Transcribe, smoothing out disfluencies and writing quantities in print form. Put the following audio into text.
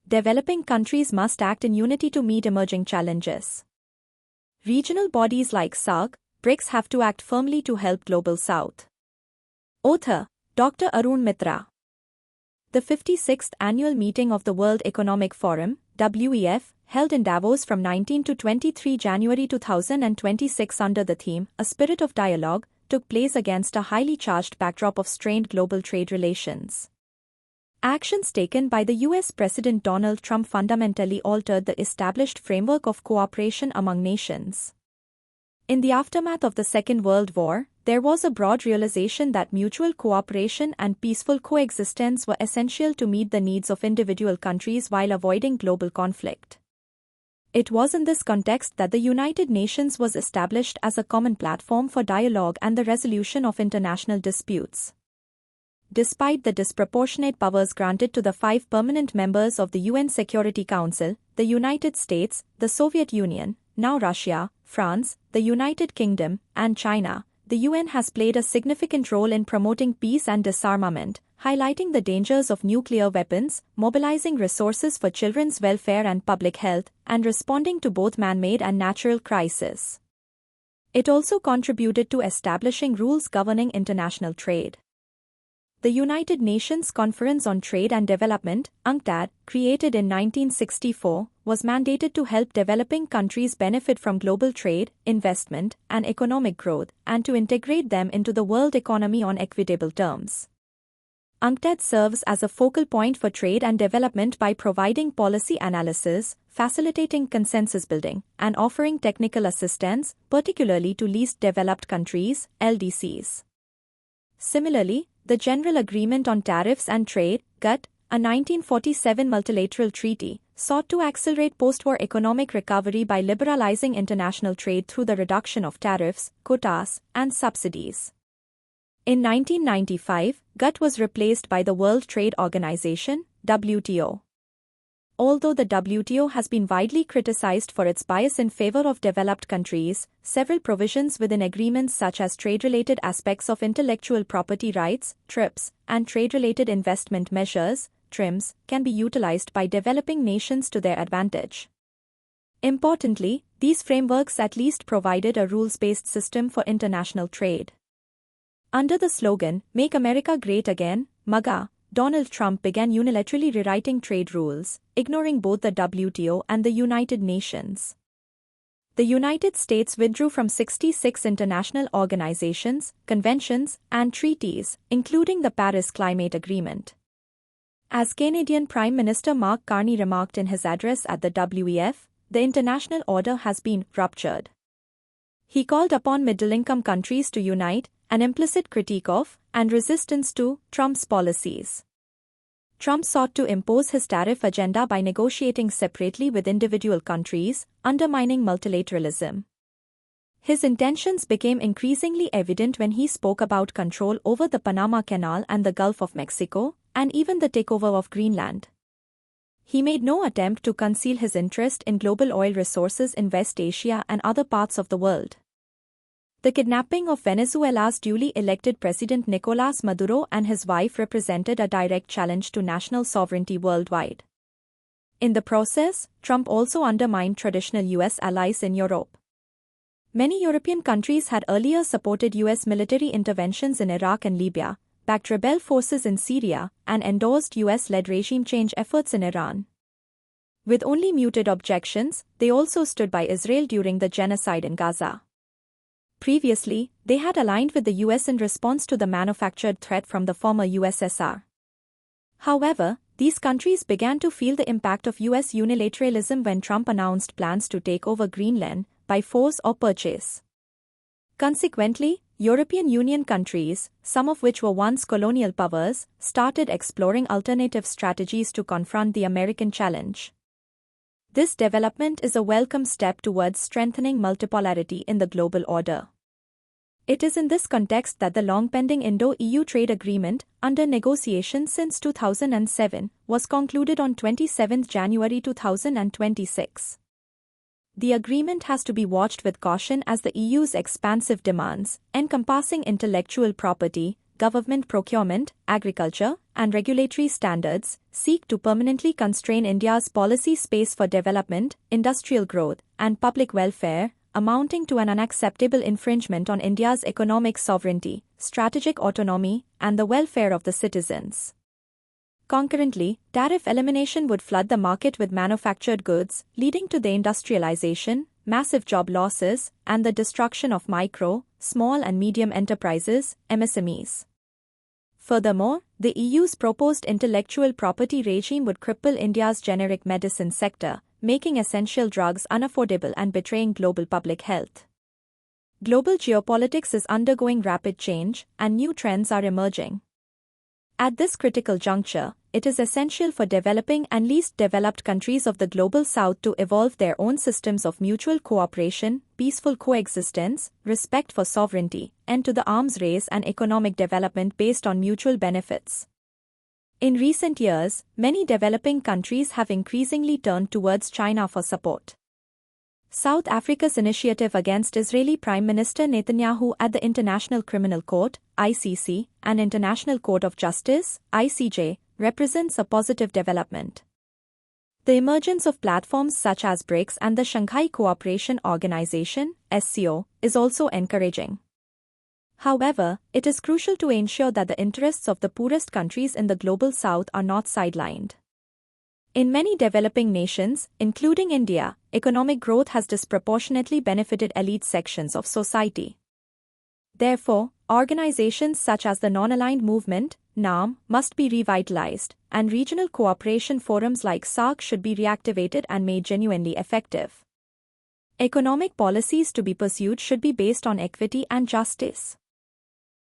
developing countries must act in unity to meet emerging challenges. Regional bodies like SAARC, BRICS have to act firmly to help Global South. Author, Dr. Arun Mitra. The 56th annual meeting of the World Economic Forum, WEF, held in Davos from 19 to 23 January 2026 under the theme, A Spirit of Dialogue, took place against a highly charged backdrop of strained global trade relations. Actions taken by the US President Donald Trump fundamentally altered the established framework of cooperation among nations. In the aftermath of the Second World War, there was a broad realization that mutual cooperation and peaceful coexistence were essential to meet the needs of individual countries while avoiding global conflict. It was in this context that the United Nations was established as a common platform for dialogue and the resolution of international disputes. Despite the disproportionate powers granted to the 5 permanent members of the UN Security Council, the United States, the Soviet Union, now Russia, France, the United Kingdom, and China, the UN has played a significant role in promoting peace and disarmament, highlighting the dangers of nuclear weapons, mobilizing resources for children's welfare and public health, and responding to both man-made and natural crises. It also contributed to establishing rules governing international trade. The United Nations Conference on Trade and Development, UNCTAD, created in 1964, was mandated to help developing countries benefit from global trade, investment, and economic growth, and to integrate them into the world economy on equitable terms. UNCTAD serves as a focal point for trade and development by providing policy analysis, facilitating consensus building, and offering technical assistance, particularly to least developed countries, LDCs. Similarly, the General Agreement on Tariffs and Trade, GATT, a 1947 multilateral treaty, sought to accelerate post-war economic recovery by liberalizing international trade through the reduction of tariffs, quotas, and subsidies. In 1995, GATT was replaced by the World Trade Organization, WTO. Although the WTO has been widely criticized for its bias in favor of developed countries, several provisions within agreements such as trade-related aspects of intellectual property rights, TRIPS, and trade-related investment measures, TRIMs, can be utilized by developing nations to their advantage. Importantly, these frameworks at least provided a rules-based system for international trade. Under the slogan, Make America Great Again, MAGA, Donald Trump began unilaterally rewriting trade rules, ignoring both the WTO and the United Nations. The United States withdrew from 66 international organizations, conventions, and treaties, including the Paris Climate Agreement. As Canadian Prime Minister Mark Carney remarked in his address at the WEF, the international order has been ruptured. He called upon middle-income countries to unite, an implicit critique of, and resistance to, Trump's policies. Trump sought to impose his tariff agenda by negotiating separately with individual countries, undermining multilateralism. His intentions became increasingly evident when he spoke about control over the Panama Canal and the Gulf of Mexico, and even the takeover of Greenland. He made no attempt to conceal his interest in global oil resources in West Asia and other parts of the world. The kidnapping of Venezuela's duly elected President Nicolás Maduro and his wife represented a direct challenge to national sovereignty worldwide. In the process, Trump also undermined traditional U.S. allies in Europe. Many European countries had earlier supported U.S. military interventions in Iraq and Libya, backed rebel forces in Syria, and endorsed U.S.-led regime change efforts in Iran. With only muted objections, they also stood by Israel during the genocide in Gaza. Previously, they had aligned with the US in response to the manufactured threat from the former USSR. However, these countries began to feel the impact of US unilateralism when Trump announced plans to take over Greenland by force or purchase. Consequently, European Union countries, some of which were once colonial powers, started exploring alternative strategies to confront the American challenge. This development is a welcome step towards strengthening multipolarity in the global order. It is in this context that the long-pending Indo-EU trade agreement, under negotiation since 2007, was concluded on 27 January 2026. The agreement has to be watched with caution as the EU's expansive demands, encompassing intellectual property, government procurement, agriculture, and regulatory standards, seek to permanently constrain India's policy space for development, industrial growth, and public welfare, amounting to an unacceptable infringement on India's economic sovereignty, strategic autonomy, and the welfare of the citizens. Concurrently, tariff elimination would flood the market with manufactured goods, leading to the industrialization, massive job losses, and the destruction of micro, small and medium enterprises, MSMEs. Furthermore, the EU's proposed intellectual property regime would cripple India's generic medicine sector, making essential drugs unaffordable and betraying global public health. Global geopolitics is undergoing rapid change, and new trends are emerging. At this critical juncture, it is essential for developing and least developed countries of the Global South to evolve their own systems of mutual cooperation, peaceful coexistence, respect for sovereignty, end to the arms race and economic development based on mutual benefits. In recent years, many developing countries have increasingly turned towards China for support. South Africa's initiative against Israeli Prime Minister Netanyahu at the International Criminal Court, ICC, and International Court of Justice, ICJ, represents a positive development. The emergence of platforms such as BRICS and the Shanghai Cooperation Organization, SCO, is also encouraging. However, it is crucial to ensure that the interests of the poorest countries in the Global South are not sidelined. In many developing nations, including India, economic growth has disproportionately benefited elite sections of society. Therefore, organizations such as the Non-Aligned Movement, NAM, must be revitalized, and regional cooperation forums like SAARC should be reactivated and made genuinely effective. Economic policies to be pursued should be based on equity and justice.